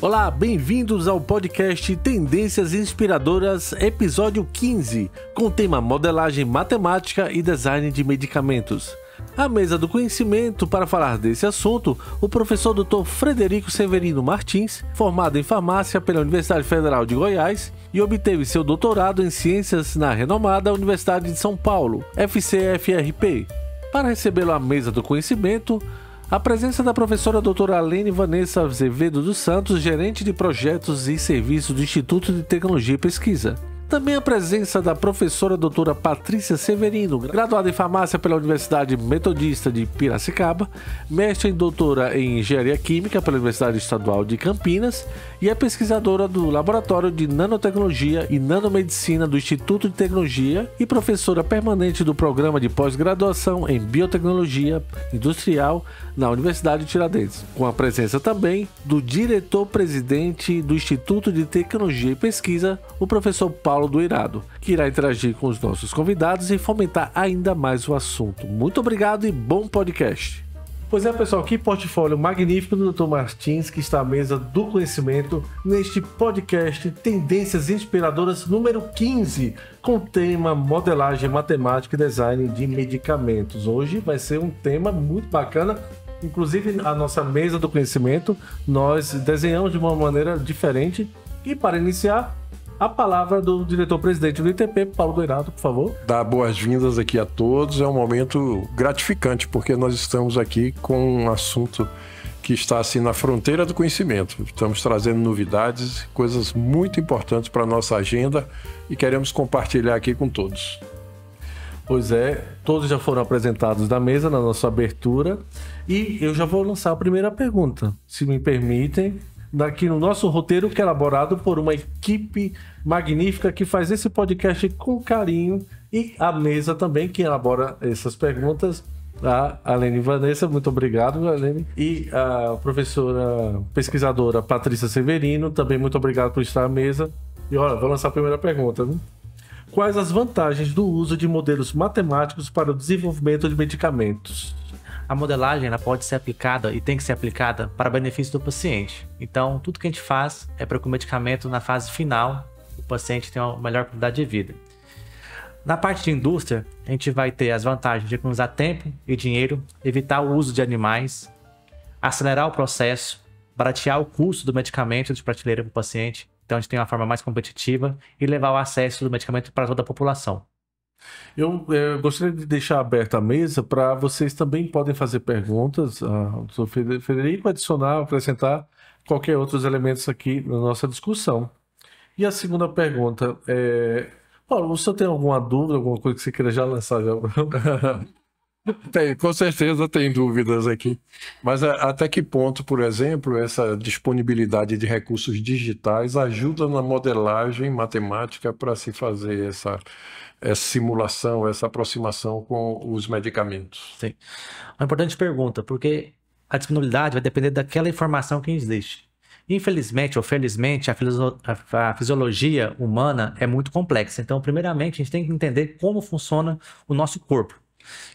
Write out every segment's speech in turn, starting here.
Olá, bem-vindos ao podcast Tendências Inspiradoras, episódio 15, com o tema Modelagem Matemática e Design de Medicamentos. À mesa do conhecimento, para falar desse assunto, o professor Dr. Frederico Severino Martins, formado em farmácia pela Universidade Federal de Goiás e obteve seu doutorado em ciências na renomada Universidade de São Paulo, FCFRP. Para recebê-lo à mesa do conhecimento, a presença da professora doutora Alene Vanessa Azevedo dos Santos, gerente de projetos e serviços do Instituto de Tecnologia e Pesquisa. Também a presença da professora doutora Patrícia Severino, graduada em farmácia pela Universidade Metodista de Piracicaba, mestre e doutora em engenharia química pela Universidade Estadual de Campinas e é pesquisadora do Laboratório de Nanotecnologia e Nanomedicina do Instituto de Tecnologia e professora permanente do Programa de Pós-Graduação em Biotecnologia Industrial na Universidade de Tiradentes, com a presença também do diretor-presidente do Instituto de Tecnologia e Pesquisa, o professor Paulo do Irado, que irá interagir com os nossos convidados e fomentar ainda mais o assunto. Muito obrigado e bom podcast! Pois é, pessoal, que portfólio magnífico do Dr. Martins, que está à mesa do conhecimento neste podcast Tendências Inspiradoras número 15, com o tema Modelagem Matemática e Design de Medicamentos. Hoje vai ser um tema muito bacana. Inclusive, a nossa mesa do conhecimento, nós desenhamos de uma maneira diferente. E para iniciar, a palavra do diretor-presidente do ITP, Paulo do Irado, por favor. Dar boas-vindas aqui a todos. É um momento gratificante, porque nós estamos aqui com um assunto que está assim na fronteira do conhecimento. Estamos trazendo novidades, coisas muito importantes para a nossa agenda e queremos compartilhar aqui com todos. Pois é, todos já foram apresentados na mesa, na nossa abertura, e eu já vou lançar a primeira pergunta, se me permitem, aqui no nosso roteiro, que é elaborado por uma equipe magnífica que faz esse podcast com carinho, e a mesa também, que elabora essas perguntas, a Alene Vanessa, muito obrigado, Alene, e a professora pesquisadora Patrícia Severino, também muito obrigado por estar à mesa. E olha, vou lançar a primeira pergunta, né? Quais as vantagens do uso de modelos matemáticos para o desenvolvimento de medicamentos? A modelagem ela pode ser aplicada e tem que ser aplicada para benefício do paciente. Então, tudo que a gente faz é para que o medicamento, na fase final, o paciente tenha uma melhor qualidade de vida. Na parte de indústria, a gente vai ter as vantagens de economizar tempo e dinheiro, evitar o uso de animais, acelerar o processo, baratear o custo do medicamento de prateleira para o paciente. Então, a gente tem uma forma mais competitiva e levar o acesso do medicamento para toda a população. Eu gostaria de deixar aberta a mesa para vocês também podem fazer perguntas. O Dr. Frederico adicionar, acrescentar qualquer outros elementos aqui na nossa discussão. E a segunda pergunta é... Paulo, você tem alguma dúvida, alguma coisa que você queira já lançar? Tem, com certeza tem dúvidas aqui. Mas até que ponto, por exemplo, essa disponibilidade de recursos digitais ajuda na modelagem matemática para se fazer essa simulação, essa aproximação com os medicamentos? Sim. Uma importante pergunta, porque a disponibilidade vai depender daquela informação que existe. Infelizmente ou felizmente, a fisiologia humana é muito complexa. Então, primeiramente, a gente tem que entender como funciona o nosso corpo.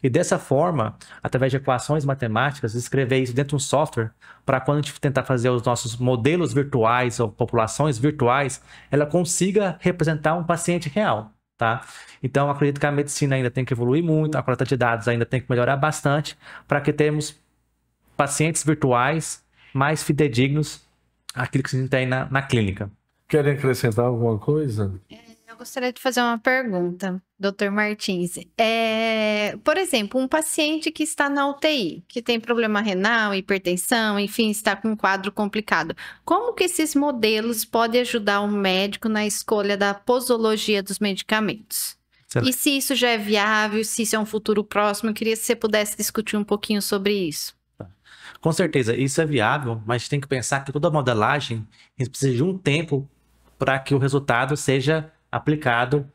E dessa forma, através de equações matemáticas, escrever isso dentro de um software para quando a gente tentar fazer os nossos modelos virtuais ou populações virtuais, ela consiga representar um paciente real, tá? Então, acredito que a medicina ainda tem que evoluir muito, a coleta de dados ainda tem que melhorar bastante para que tenhamos pacientes virtuais mais fidedignos àquilo que a gente tem na clínica. Querem acrescentar alguma coisa? Eu gostaria de fazer uma pergunta, Dr. Martins. Por exemplo, um paciente que está na UTI, que tem problema renal, hipertensão, enfim, está com um quadro complicado. Como que esses modelos podem ajudar o médico na escolha da posologia dos medicamentos? Certo. E se isso já é viável, se isso é um futuro próximo, eu queria que você pudesse discutir um pouquinho sobre isso. Com certeza, isso é viável, mas a gente tem que pensar que toda modelagem a gente precisa de um tempo para que o resultado seja aplicado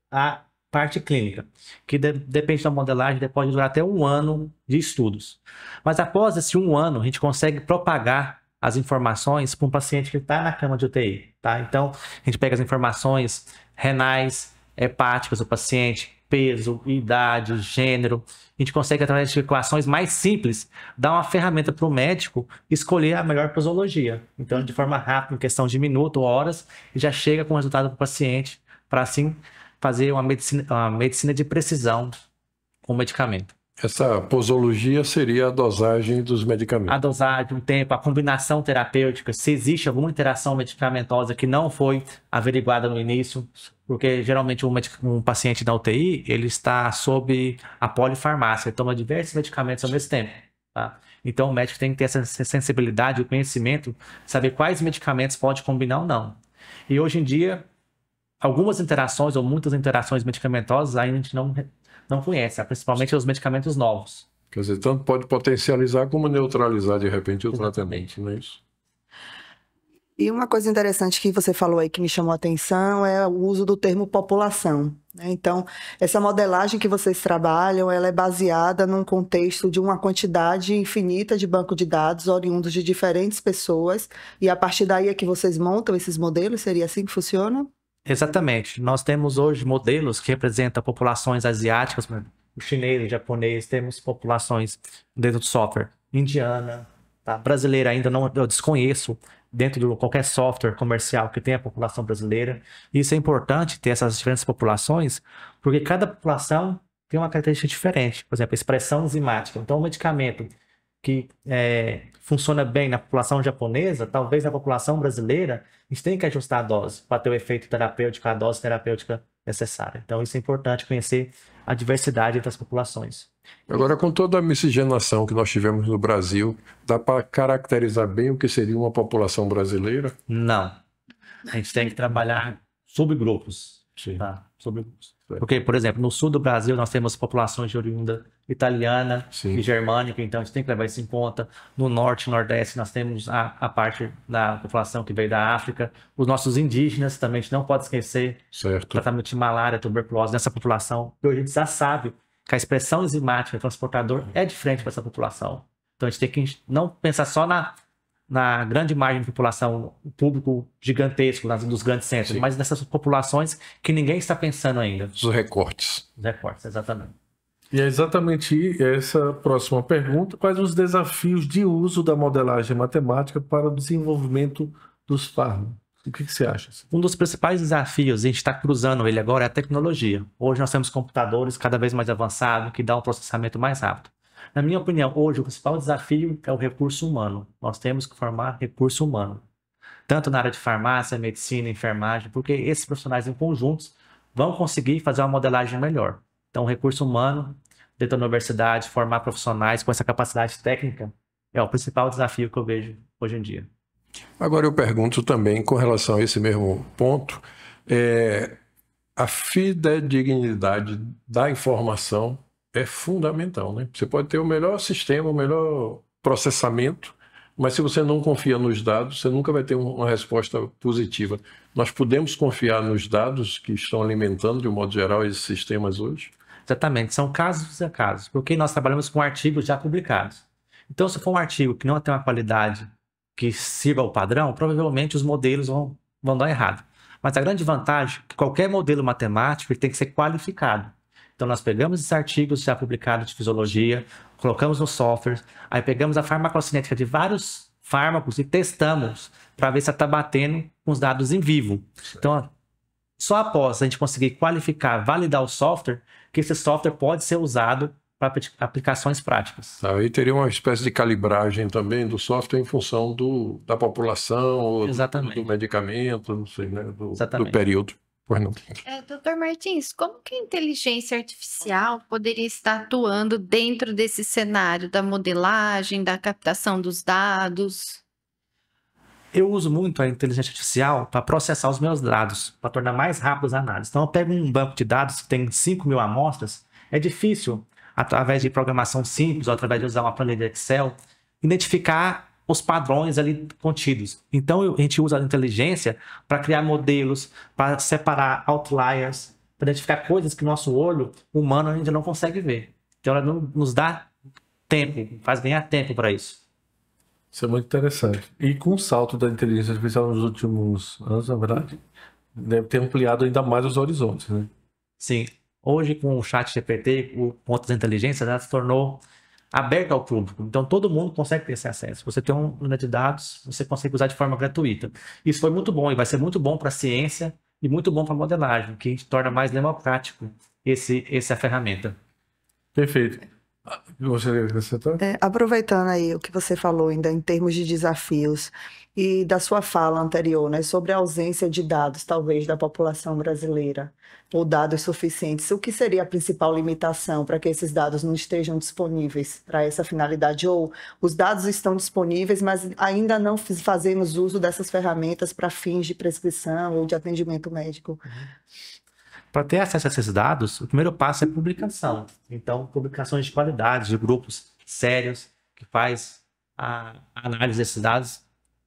à parte clínica, que depende da modelagem, pode durar até 1 ano de estudos. Mas após esse 1 ano, a gente consegue propagar as informações para um paciente que está na cama de UTI, tá? Então, a gente pega as informações renais, hepáticas do paciente, peso, idade, gênero. A gente consegue, através de equações mais simples, dar uma ferramenta para o médico escolher a melhor posologia. Então, de forma rápida, em questão de minuto ou horas, já chega com o resultado para o paciente, para assim fazer uma medicina de precisão com o medicamento. Essa posologia seria a dosagem dos medicamentos. A dosagem, o tempo, a combinação terapêutica, se existe alguma interação medicamentosa que não foi averiguada no início, porque geralmente um paciente da UTI, ele está sob a polifarmácia, ele toma diversos medicamentos ao mesmo tempo, tá? Então o médico tem que ter essa sensibilidade, o conhecimento, saber quais medicamentos pode combinar ou não. E hoje em dia, algumas interações ou muitas interações medicamentosas ainda a gente não conhece, principalmente os medicamentos novos. Quer dizer, tanto pode potencializar como neutralizar de repente o tratamento, não é isso? E uma coisa interessante que você falou aí que me chamou a atenção é o uso do termo população, né? Então, essa modelagem que vocês trabalham, ela é baseada num contexto de uma quantidade infinita de banco de dados oriundos de diferentes pessoas, e a partir daí é que vocês montam esses modelos? Seria assim que funciona? Exatamente. Nós temos hoje modelos que representam populações asiáticas, o chinês, o japonês, temos populações dentro do software indiana, tá? Brasileira ainda não, eu desconheço dentro de qualquer software comercial que tenha a população brasileira. Isso é importante ter essas diferentes populações, porque cada população tem uma característica diferente. Por exemplo, expressão enzimática. Então, um medicamento que funciona bem na população japonesa, talvez na população brasileira, a gente tem que ajustar a dose para ter o efeito terapêutico, a dose terapêutica necessária. Então, isso é importante, conhecer a diversidade das populações. Agora, com toda a miscigenação que nós tivemos no Brasil, dá para caracterizar bem o que seria uma população brasileira? Não. A gente tem que trabalhar subgrupos. Sim. Tá? Subgrupos. Porque, por exemplo, no sul do Brasil nós temos populações de oriunda italiana Sim. e germânica, então a gente tem que levar isso em conta. No norte e nordeste nós temos a parte da população que veio da África. Os nossos indígenas também, a gente não pode esquecer. Certo. Tratamento de malária, tuberculose nessa população. E hoje a gente já sabe que a expressão enzimática do transportador é diferente para essa população. Então a gente tem que não pensar só na grande margem de população, o público gigantesco dos grandes centros, Sim. mas nessas populações que ninguém está pensando ainda. Os recortes. Os recortes, exatamente. E é exatamente essa próxima pergunta. Quais os desafios de uso da modelagem matemática para o desenvolvimento dos fármacos? O que você acha? Um dos principais desafios, a gente está cruzando ele agora, é a tecnologia. Hoje nós temos computadores cada vez mais avançados que dão um processamento mais rápido. Na minha opinião, hoje o principal desafio é o recurso humano. Nós temos que formar recurso humano. Tanto na área de farmácia, medicina, enfermagem, porque esses profissionais em conjuntos vão conseguir fazer uma modelagem melhor. Então, o recurso humano, dentro da universidade, formar profissionais com essa capacidade técnica, é o principal desafio que eu vejo hoje em dia. Agora eu pergunto também, com relação a esse mesmo ponto, a fidedignidade da informação é fundamental, né? Você pode ter o melhor sistema, o melhor processamento, mas se você não confia nos dados, você nunca vai ter uma resposta positiva. Nós podemos confiar nos dados que estão alimentando, de um modo geral, esses sistemas hoje? Exatamente, são casos a casos, porque nós trabalhamos com artigos já publicados. Então, se for um artigo que não tem uma qualidade que sirva ao padrão, provavelmente os modelos vão dar errado. Mas a grande vantagem é que qualquer modelo matemático ele tem que ser qualificado. Então, nós pegamos esses artigos já publicados de fisiologia, colocamos no software, aí pegamos a farmacocinética de vários fármacos e testamos para ver se está batendo com os dados em vivo. Então, só após a gente conseguir qualificar, validar o software, que esse software pode ser usado para aplicações práticas. Aí teria uma espécie de calibragem também do software em função da população, ou do medicamento, não sei, né? Do período. Pois não. Dr. Martins, como que a inteligência artificial poderia estar atuando dentro desse cenário da modelagem, da captação dos dados? Eu uso muito a inteligência artificial para processar os meus dados, para tornar mais rápidas as análises. Então, eu pego um banco de dados que tem 5.000 amostras, é difícil, através de programação simples, ou através de usar uma planilha de Excel, identificar os padrões ali contidos. Então, a gente usa a inteligência para criar modelos, para separar outliers, para identificar coisas que nosso olho humano ainda não consegue ver. Então, ela nos dá tempo, faz ganhar tempo para isso. Isso é muito interessante. E com o salto da inteligência artificial nos últimos anos, na verdade, deve ter ampliado ainda mais os horizontes, né? Sim. Hoje, com o chat GPT, com outras inteligências, ela se tornou aberta ao público. Então, todo mundo consegue ter esse acesso. Você tem uma unidade de dados, você consegue usar de forma gratuita. Isso foi muito bom e vai ser muito bom para a ciência e muito bom para a modelagem, que torna mais democrático essa ferramenta. Perfeito. Gostaria de acrescentar? Aproveitando aí o que você falou ainda em termos de desafios e da sua fala anterior, né, sobre a ausência de dados, talvez, da população brasileira, ou dados suficientes, o que seria a principal limitação para que esses dados não estejam disponíveis para essa finalidade? Ou os dados estão disponíveis, mas ainda não fazemos uso dessas ferramentas para fins de prescrição ou de atendimento médico? Para ter acesso a esses dados, o primeiro passo é publicação. Então, publicações de qualidade, de grupos sérios, que faz a análise desses dados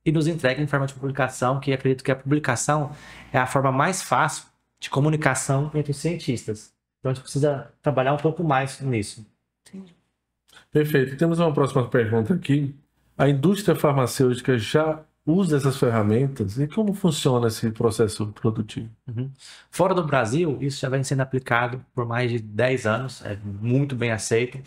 e nos entrega em forma de publicação, que acredito que a publicação é a forma mais fácil de comunicação entre os cientistas. Então, a gente precisa trabalhar um pouco mais nisso. Perfeito. Temos uma próxima pergunta aqui. A indústria farmacêutica já usa essas ferramentas e como funciona esse processo produtivo? Fora do Brasil, isso já vem sendo aplicado por mais de 10 anos, é muito bem aceito.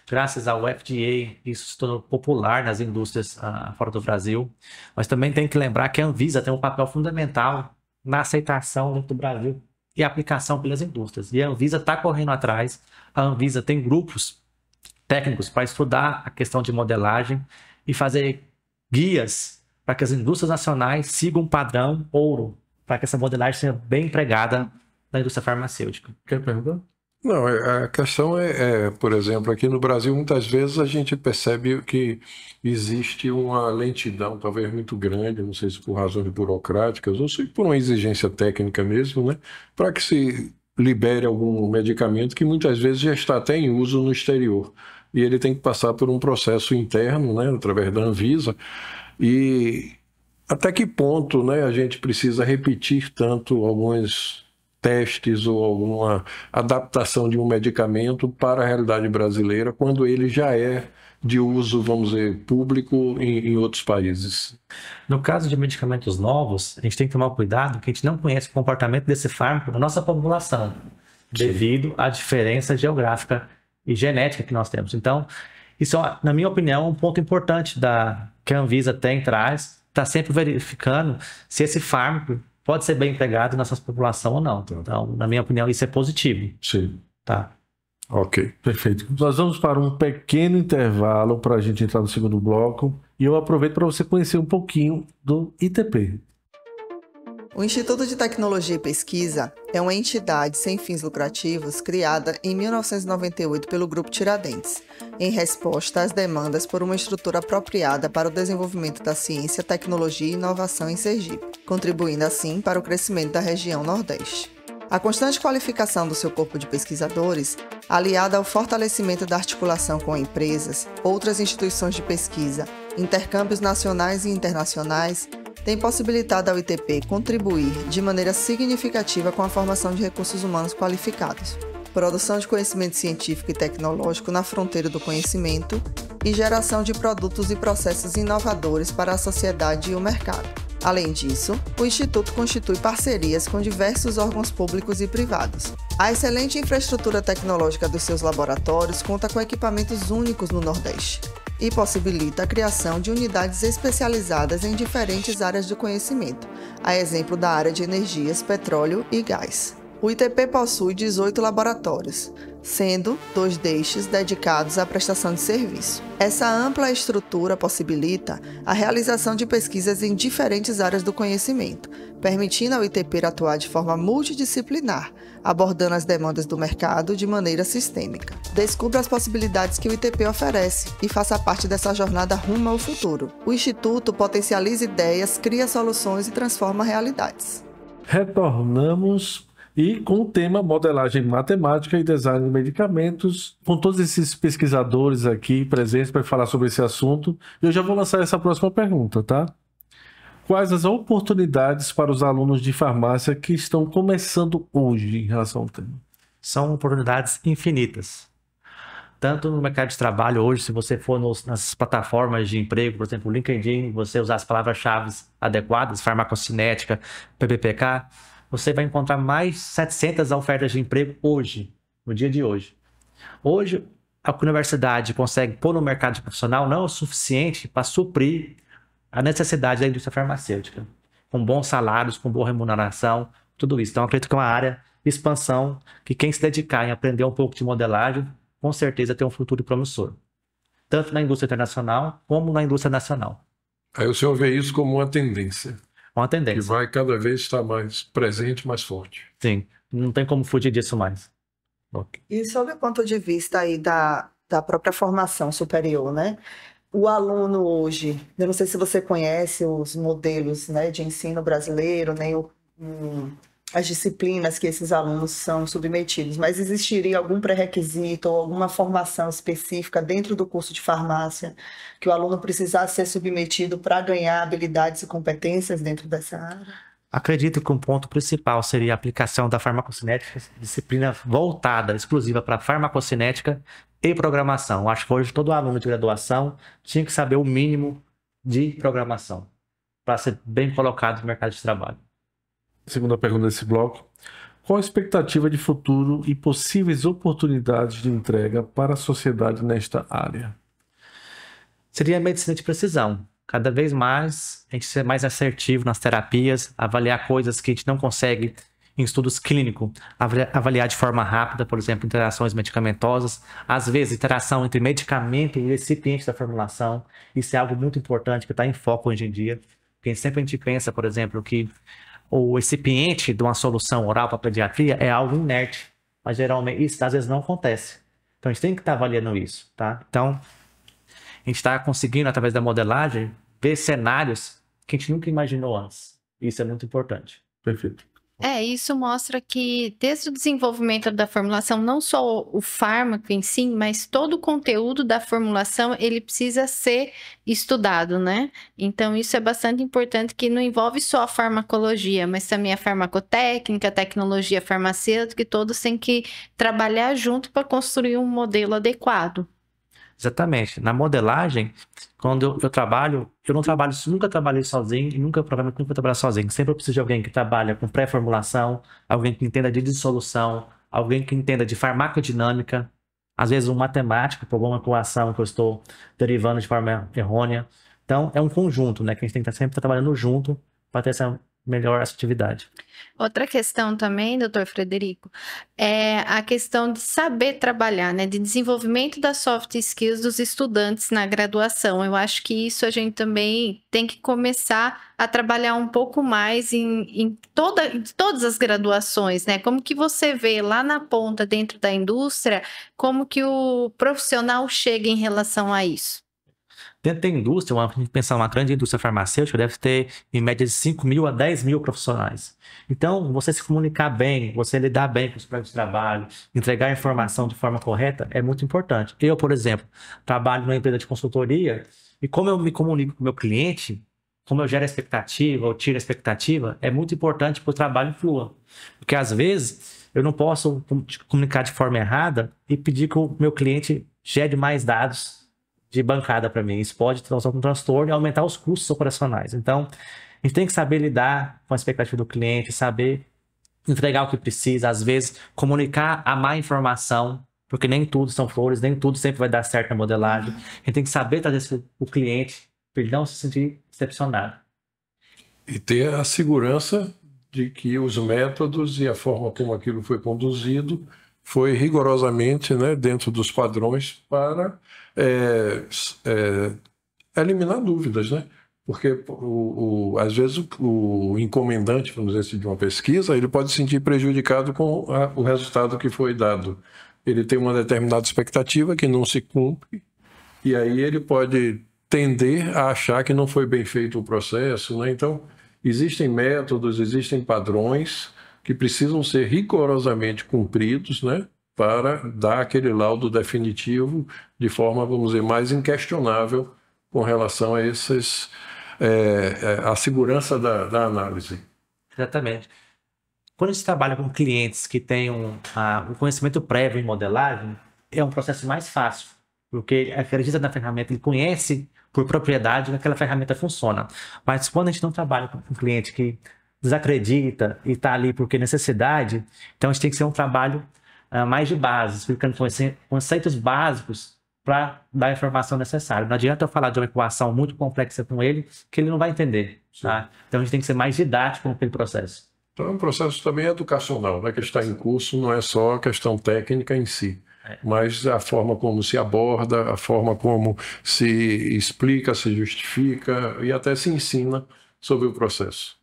Graças ao FDA, isso se tornou popular nas indústrias fora do Brasil. Mas também tem que lembrar que a Anvisa tem um papel fundamental na aceitação dentro do Brasil e aplicação pelas indústrias. E a Anvisa está correndo atrás. A Anvisa tem grupos técnicos para estudar a questão de modelagem e fazer guias para que as indústrias nacionais sigam um padrão ouro, para que essa modelagem seja bem empregada na indústria farmacêutica. Quer perguntar? Não, a questão por exemplo, aqui no Brasil, muitas vezes a gente percebe que existe uma lentidão, talvez muito grande, não sei se por razões burocráticas ou se por uma exigência técnica mesmo, né, para que se libere algum medicamento que muitas vezes já está até em uso no exterior. E ele tem que passar por um processo interno, né, através da Anvisa. E até que ponto, né, a gente precisa repetir tanto alguns testes ou alguma adaptação de um medicamento para a realidade brasileira quando ele já é de uso, vamos dizer, público em outros países? No caso de medicamentos novos, a gente tem que tomar cuidado que a gente não conhece o comportamento desse fármaco na nossa população, devido à diferença geográfica e genética que nós temos. Então, isso, na minha opinião, é um ponto importante que a Anvisa traz, está sempre verificando se esse fármaco pode ser bem empregado na nossa população ou não. Então, na minha opinião, isso é positivo. Sim. Tá. Ok. Perfeito. Nós vamos para um pequeno intervalo para a gente entrar no segundo bloco e eu aproveito para você conhecer um pouquinho do ITP. O Instituto de Tecnologia e Pesquisa é uma entidade sem fins lucrativos criada em 1998 pelo Grupo Tiradentes, em resposta às demandas por uma estrutura apropriada para o desenvolvimento da ciência, tecnologia e inovação em Sergipe, contribuindo assim para o crescimento da região Nordeste. A constante qualificação do seu corpo de pesquisadores, aliada ao fortalecimento da articulação com empresas, outras instituições de pesquisa, intercâmbios nacionais e internacionais, tem possibilitado ao ITP contribuir de maneira significativa com a formação de recursos humanos qualificados, produção de conhecimento científico e tecnológico na fronteira do conhecimento e geração de produtos e processos inovadores para a sociedade e o mercado. Além disso, o Instituto constitui parcerias com diversos órgãos públicos e privados. A excelente infraestrutura tecnológica dos seus laboratórios conta com equipamentos únicos no Nordeste e possibilita a criação de unidades especializadas em diferentes áreas do conhecimento, a exemplo da área de energias, petróleo e gás. O ITP possui 18 laboratórios, sendo 2 destes dedicados à prestação de serviço. Essa ampla estrutura possibilita a realização de pesquisas em diferentes áreas do conhecimento, permitindo ao ITP atuar de forma multidisciplinar, abordando as demandas do mercado de maneira sistêmica. Descubra as possibilidades que o ITP oferece e faça parte dessa jornada rumo ao futuro. O Instituto potencializa ideias, cria soluções e transforma realidades. Retornamos e com o tema modelagem matemática e design de medicamentos, com todos esses pesquisadores aqui presentes para falar sobre esse assunto, eu já vou lançar essa próxima pergunta, tá? Quais as oportunidades para os alunos de farmácia que estão começando hoje em relação ao tema? São oportunidades infinitas. Tanto no mercado de trabalho hoje, se você for nas plataformas de emprego, por exemplo, o LinkedIn, você usar as palavras-chave adequadas, farmacocinética, PPPK, você vai encontrar mais 700 ofertas de emprego hoje, no dia de hoje. Hoje, a universidade consegue pôr no mercado profissional não é o suficiente para suprir a necessidade da indústria farmacêutica, com bons salários, com boa remuneração, tudo isso. Então, eu acredito que é uma área de expansão que quem se dedicar em aprender um pouco de modelagem, com certeza tem um futuro promissor, tanto na indústria internacional como na indústria nacional. Aí o senhor vê isso como uma tendência. Uma Que tendência. vai cada vez estar mais presente, mais forte. Sim, não tem como fugir disso mais. E sob o ponto de vista aí da própria formação superior, né? O aluno hoje, eu não sei se você conhece os modelos, né, de ensino brasileiro, nem as disciplinas que esses alunos são submetidos, mas existiria algum pré-requisito ou alguma formação específica dentro do curso de farmácia que o aluno precisasse ser submetido para ganhar habilidades e competências dentro dessa área? Acredito que um ponto principal seria a aplicação da farmacocinética, disciplina voltada, exclusiva para farmacocinética e programação. Acho que hoje todo aluno de graduação tinha que saber o mínimo de programação para ser bem colocado no mercado de trabalho. Segunda pergunta desse bloco. Qual a expectativa de futuro e possíveis oportunidades de entrega para a sociedade nesta área? Seria a medicina de precisão. Cada vez mais a gente ser mais assertivo nas terapias, avaliar coisas que a gente não consegue em estudos clínicos, avaliar de forma rápida, por exemplo, interações medicamentosas, às vezes interação entre medicamento e recipiente da formulação. Isso é algo muito importante que está em foco hoje em dia, porque sempre a gente pensa, por exemplo, que o recipiente de uma solução oral para pediatria é algo inerte, mas geralmente isso às vezes não acontece. Então a gente tem que estar avaliando isso, tá? Então a gente está conseguindo, através da modelagem, ver cenários que a gente nunca imaginou antes. Isso é muito importante. Perfeito. Isso mostra que desde o desenvolvimento da formulação, não só o fármaco em si, mas todo o conteúdo da formulação, ele precisa ser estudado, né? Então, isso é bastante importante, que não envolve só a farmacologia, mas também a farmacotécnica, a tecnologia farmacêutica, e todos têm que trabalhar junto para construir um modelo adequado. Exatamente. Na modelagem, quando eu trabalho, nunca trabalhei sozinho e provavelmente nunca vou trabalhar sozinho. Sempre eu preciso de alguém que trabalha com pré-formulação, alguém que entenda de dissolução, alguém que entenda de farmacodinâmica, às vezes um matemático, por alguma equação que eu estou derivando de forma errônea. Então, é um conjunto, né? Que a gente tem que estar sempre trabalhando junto para ter essa melhor atividade. Outra questão também, doutor Frederico, é a questão de saber trabalhar, né? De desenvolvimento das soft skills dos estudantes na graduação. Eu acho que isso a gente também tem que começar a trabalhar um pouco mais em todas as graduações, né? Como que você vê lá na ponta, dentro da indústria, como que o profissional chega em relação a isso? Dentro da indústria, a gente pensar uma grande indústria farmacêutica, deve ter em média de 5 mil a 10 mil profissionais. Então, você se comunicar bem, você lidar bem com os colegas de trabalho, entregar a informação de forma correta é muito importante. Eu, por exemplo, trabalho numa empresa de consultoria e como eu me comunico com o meu cliente, como eu gero a expectativa ou tiro a expectativa, é muito importante que o trabalho flua. Porque, às vezes, eu não posso comunicar de forma errada e pedir que o meu cliente gere mais dados de bancada para mim. Isso pode causar um transtorno e aumentar os custos operacionais. Então, a gente tem que saber lidar com a expectativa do cliente, saber entregar o que precisa, às vezes comunicar a má informação, porque nem tudo são flores, nem tudo sempre vai dar certo na modelagem. A gente tem que saber trazer o cliente para ele não se sentir decepcionado. E ter a segurança de que os métodos e a forma como aquilo foi conduzido foi rigorosamente, né, dentro dos padrões para eliminar dúvidas, né? Porque às vezes o encomendante, vamos dizer assim, de uma pesquisa, ele pode se sentir prejudicado com o resultado que foi dado. Ele tem uma determinada expectativa que não se cumpre e aí ele pode tender a achar que não foi bem feito o processo, né? Então, existem métodos, existem padrões que precisam ser rigorosamente cumpridos, né, para dar aquele laudo definitivo de forma, vamos dizer, mais inquestionável com relação a a segurança da análise. Exatamente. Quando a gente trabalha com clientes que têm um conhecimento prévio em modelagem, é um processo mais fácil, porque ele acredita na ferramenta, ele conhece por propriedade que aquela ferramenta funciona. Mas quando a gente não trabalha com um cliente que desacredita e está ali porque necessidade, então a gente tem que ser um trabalho mais de base, explicando conceitos básicos para dar a informação necessária. Não adianta eu falar de uma equação muito complexa com ele, que ele não vai entender. Tá? Então a gente tem que ser mais didático naquele processo. Então é um processo também educacional, né, que está em curso, não é só a questão técnica em si, mas a forma como se aborda, a forma como se explica, se justifica e até se ensina sobre o processo.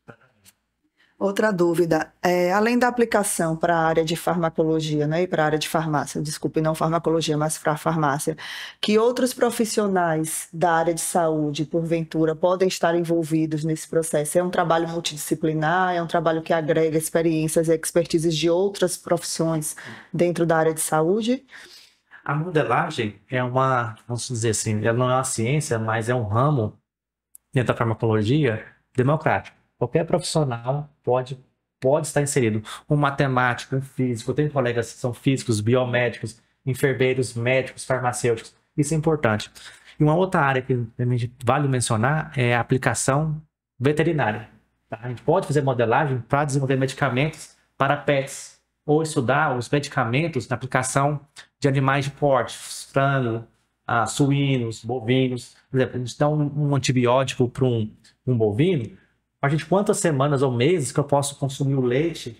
Outra dúvida, além da aplicação para a área de farmacologia, né, e para a área de farmácia, desculpe, não farmacologia, mas para a farmácia, que outros profissionais da área de saúde, porventura, podem estar envolvidos nesse processo? É um trabalho multidisciplinar, é um trabalho que agrega experiências e expertises de outras profissões dentro da área de saúde? A modelagem é vamos dizer assim, ela não é uma ciência, mas é um ramo dentro da farmacologia democrático. Qualquer profissional pode estar inserido. Um matemático, um físico. Eu tenho colegas que são físicos, biomédicos, enfermeiros, médicos, farmacêuticos. Isso é importante. E uma outra área que vale mencionar é a aplicação veterinária. Tá? A gente pode fazer modelagem para desenvolver medicamentos para pets, ou estudar os medicamentos na aplicação de animais de porte, frango, suínos, bovinos. Por exemplo, a gente dá um antibiótico para um bovino, a gente quantas semanas ou meses que eu posso consumir o leite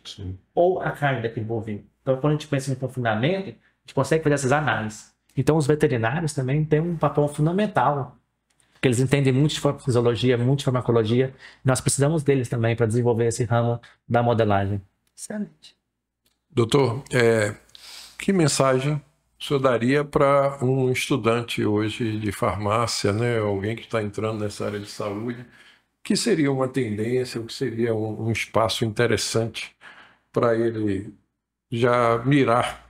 ou a carne daquele bovino. Então, quando a gente pensa em confinamento, a gente consegue fazer essas análises. Então, os veterinários também têm um papel fundamental, porque eles entendem muito de fisiologia, muito de farmacologia. Nós precisamos deles também para desenvolver esse ramo da modelagem. Excelente. Doutor, que mensagem o senhor daria para um estudante hoje de farmácia, né, alguém que está entrando nessa área de saúde, que seria uma tendência, o que seria um espaço interessante para ele já mirar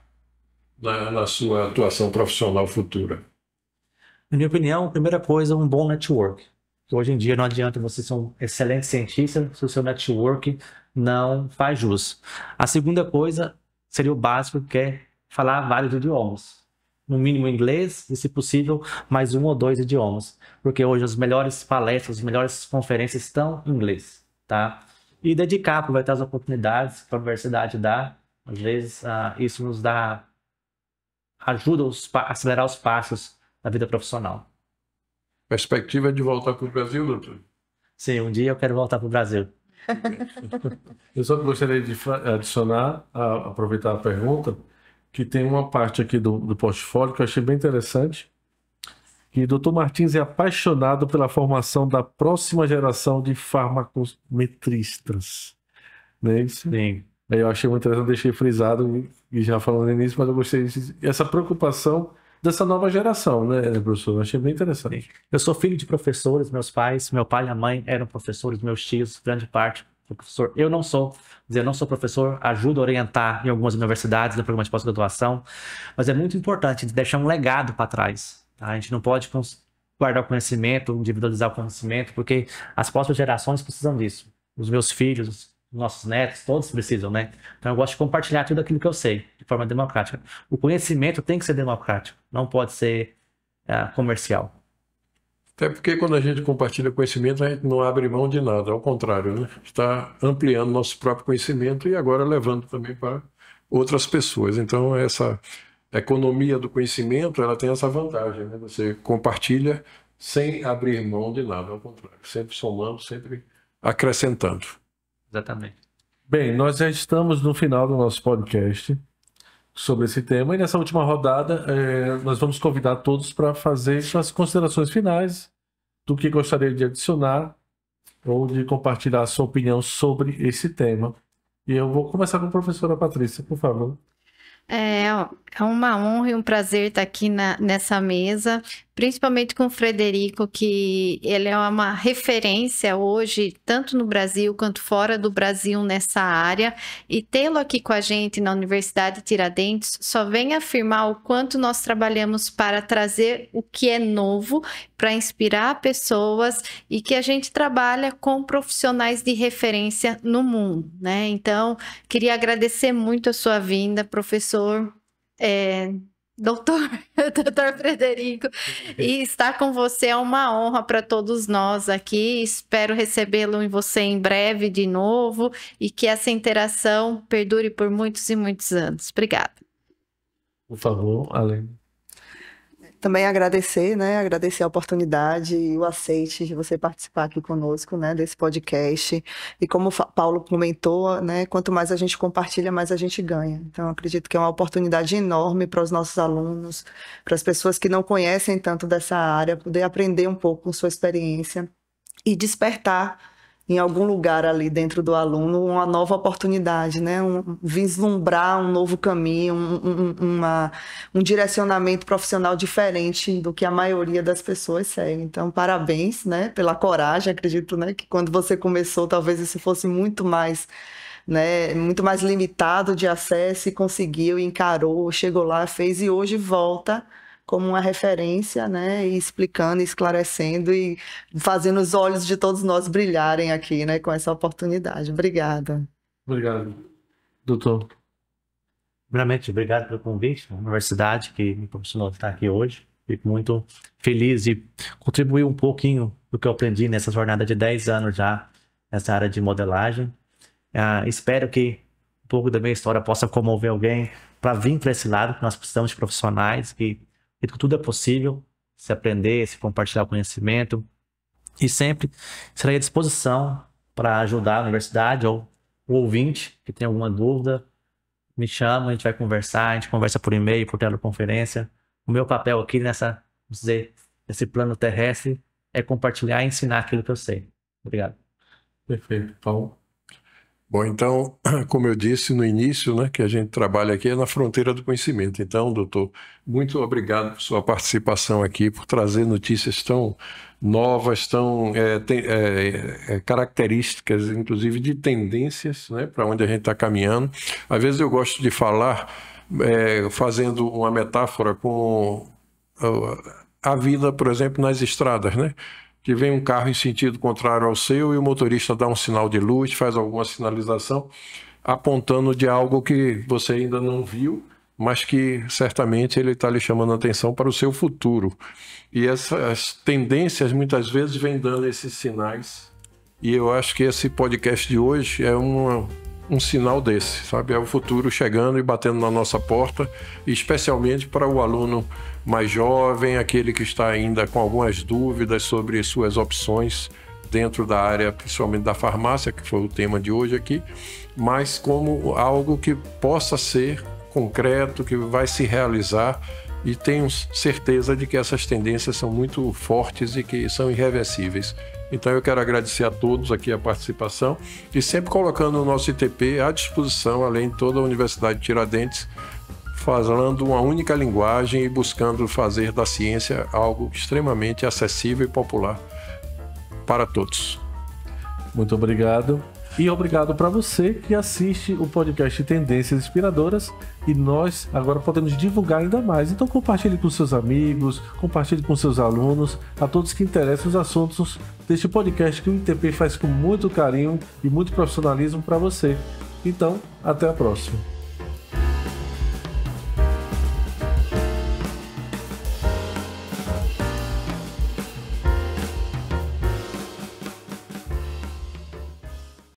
na sua atuação profissional futura? Na minha opinião, a primeira coisa é um bom network. Hoje em dia não adianta você ser um excelente cientista se o seu network não faz jus. A segunda coisa seria o básico, que é falar vários idiomas. No mínimo inglês e, se possível, mais 1 ou 2 idiomas. Porque hoje as melhores palestras, as melhores conferências estão em inglês, tá? E dedicar, aproveitar as oportunidades que a universidade dá. Às vezes, isso nos ajuda a acelerar os passos da vida profissional. Perspectiva de voltar para o Brasil, doutor? Sim, um dia eu quero voltar para o Brasil. Eu só gostaria de adicionar, aproveitar a pergunta, que tem uma parte aqui do portfólio que eu achei bem interessante, que o Dr. Martins é apaixonado pela formação da próxima geração de farmacometristas. Não é isso? Sim. Eu achei muito interessante, deixei frisado e já falando nisso, mas eu gostei dessa preocupação dessa nova geração, né, professor? Eu achei bem interessante. Eu sou filho de professores, meu pai e a mãe eram professores, meus tios, grande parte, professor. Eu não sou professor, ajudo a orientar em algumas universidades no programa de pós-graduação, mas é muito importante deixar um legado para trás. Tá? A gente não pode guardar o conhecimento, individualizar o conhecimento, porque as próximas gerações precisam disso. Os meus filhos, os nossos netos, todos precisam, né? Então eu gosto de compartilhar tudo aquilo que eu sei, de forma democrática. O conhecimento tem que ser democrático, não pode ser comercial. Até porque quando a gente compartilha conhecimento, a gente não abre mão de nada, ao contrário, né? Está ampliando nosso próprio conhecimento e agora levando também para outras pessoas. Então, essa economia do conhecimento, ela tem essa vantagem, né? Você compartilha sem abrir mão de nada, ao contrário, sempre somando, sempre acrescentando. Exatamente. Bem, nós já estamos no final do nosso podcast sobre esse tema, e nessa última rodada nós vamos convidar todos para fazer suas considerações finais do que gostaria de adicionar ou de compartilhar a sua opinião sobre esse tema. E eu vou começar com a professora Patrícia, por favor. É uma honra e um prazer estar aqui nessa mesa, principalmente com o Frederico, que ele é uma referência hoje, tanto no Brasil quanto fora do Brasil nessa área, e tê-lo aqui com a gente na Universidade Tiradentes só vem afirmar o quanto nós trabalhamos para trazer o que é novo, para inspirar pessoas, e que a gente trabalha com profissionais de referência no mundo, né? Então, queria agradecer muito a sua vinda, professor. Doutor Frederico, e estar com você é uma honra para todos nós aqui. Espero recebê-lo em você em breve de novo e que essa interação perdure por muitos e muitos anos. Obrigada. Por favor, Alene. Também agradecer, né? Agradecer a oportunidade e o aceite de você participar aqui conosco, né? Desse podcast. E como o Paulo comentou, né? Quanto mais a gente compartilha, mais a gente ganha. Então, acredito que é uma oportunidade enorme para os nossos alunos, para as pessoas que não conhecem tanto dessa área, poder aprender um pouco com sua experiência e despertar em algum lugar ali dentro do aluno uma nova oportunidade, né? Vislumbrar um novo caminho, um direcionamento profissional diferente do que a maioria das pessoas segue. Então, parabéns, né, pela coragem. Acredito, né, que quando você começou, talvez isso fosse muito mais, né, muito mais limitado de acesso e conseguiu, encarou, chegou lá, fez e hoje volta como uma referência, né, e explicando, esclarecendo e fazendo os olhos de todos nós brilharem aqui, né, com essa oportunidade. Obrigada. Obrigado. Doutor. Primeiramente, obrigado pelo convite, a universidade que me proporcionou estar aqui hoje. Fico muito feliz de contribuir um pouquinho do que eu aprendi nessa jornada de 10 anos já, nessa área de modelagem. Espero que um pouco da minha história possa comover alguém para vir para esse lado, que nós precisamos de profissionais que tudo é possível, se aprender, se compartilhar o conhecimento. E sempre estarei à disposição para ajudar a universidade ou o ouvinte que tem alguma dúvida. Me chama, a gente vai conversar, a gente conversa por e-mail, por teleconferência. O meu papel aqui nesse plano terrestre é compartilhar e ensinar aquilo que eu sei. Obrigado. Perfeito. Paulo. Bom, então, como eu disse no início, né, que a gente trabalha aqui é na fronteira do conhecimento. Então, doutor, muito obrigado por sua participação aqui, por trazer notícias tão novas, tão características, inclusive de tendências, né, para onde a gente está caminhando. Às vezes eu gosto de falar, fazendo uma metáfora com a vida, por exemplo, nas estradas, né? Que vem um carro em sentido contrário ao seu e o motorista dá um sinal de luz, faz alguma sinalização, apontando de algo que você ainda não viu, mas que certamente ele está lhe chamando a atenção para o seu futuro. E essas tendências muitas vezes vêm dando esses sinais. E eu acho que esse podcast de hoje é um sinal desse, sabe? É o futuro chegando e batendo na nossa porta, especialmente para o aluno mais jovem, aquele que está ainda com algumas dúvidas sobre suas opções dentro da área, principalmente da farmácia, que foi o tema de hoje aqui, mas como algo que possa ser concreto, que vai se realizar, e tenho certeza de que essas tendências são muito fortes e que são irreversíveis. Então eu quero agradecer a todos aqui a participação e sempre colocando o nosso ITP à disposição, além de toda a Universidade de Tiradentes, falando uma única linguagem e buscando fazer da ciência algo extremamente acessível e popular para todos. Muito obrigado. E obrigado para você que assiste o podcast Tendências Inspiradoras, e nós agora podemos divulgar ainda mais. Então compartilhe com seus amigos, compartilhe com seus alunos, a todos que interessam os assuntos deste podcast que o ITP faz com muito carinho e muito profissionalismo para você. Então, até a próxima.